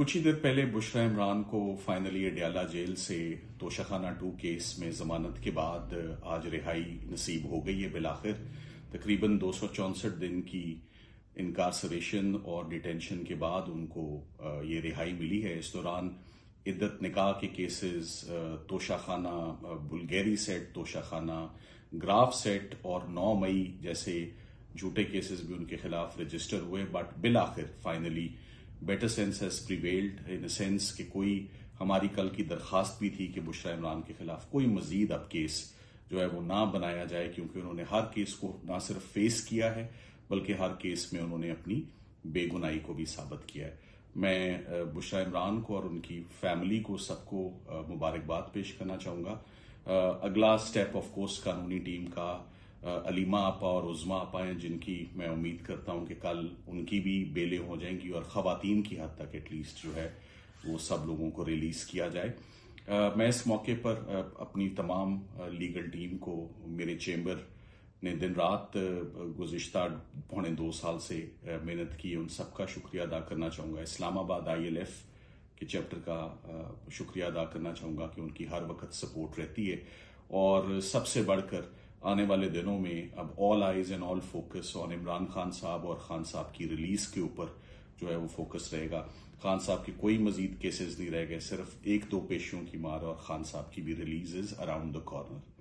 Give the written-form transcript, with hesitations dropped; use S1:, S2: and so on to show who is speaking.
S1: کچھ ہی دیر پہلے بشرا عمران کو فائنلی اڈیالہ جیل سے توشہ خانہ 2 کیس میں ضمانت کے بعد آج رہائی نصیب ہو گئی ہے بالآخر. تقریباً 264 دن کی انکارسریشن اور ڈیٹینشن کے بعد ان کو یہ رہائی ملی ہے. اس دوران عدت نکاح کے کیسز، توشہ خانہ بلگیری سیٹ، توشہ خانہ گراف سیٹ اور 9 مئی جیسے جھوٹے کیسز بھی ان کے خلاف رجسٹر ہوئے. بٹ بالآخر finally better sense has prevailed in a sense کہ کوئی ہماری کل کی درخواست بھی تھی کہ بشرا عمران کے خلاف کوئی مزید اب کیس جو ہے وہ نہ بنایا جائے، کیونکہ انہوں نے ہر کیس کو نہ صرف فیس کیا ہے بلکہ ہر کیس میں انہوں نے اپنی بے گناہی کو بھی ثابت کیا ہے. میں بشرا عمران کو اور ان کی فیملی کو سب کو مبارکباد پیش کرنا چاہوں گا. اگلا سٹیپ آف کورس قانونی ٹیم کا علیمہ آپا اور عظمیٰ آپا ہیں، جن کی میں امید کرتا ہوں کہ کل ان کی بھی بیلیں ہو جائیں گی اور خواتین کی حد تک ایٹ لیسٹ جو ہے وہ سب لوگوں کو ریلیز کیا جائے. میں اس موقع پر اپنی تمام لیگل ٹیم کو، میرے چیمبر نے دن رات گزشتہ 2.25 سال سے محنت کی، ان سب کا شکریہ ادا کرنا چاہوں گا. اسلام آباد ILF کے چیپٹر کا شکریہ ادا کرنا چاہوں گا کہ ان کی ہر وقت سپورٹ رہتی ہے. اور سب سے بڑھ کر آنے والے دنوں میں اب all eyes and all focus on Imran Khan صاحب اور خان صاحب کی ریلیز کے اوپر جو ہے وہ فوکس رہے گا. خان صاحب کے کوئی مزید کیسز نہیں رہ گئے، صرف 1-2 پیشیوں کی مار، اور خان صاحب کی بھی release is around the corner.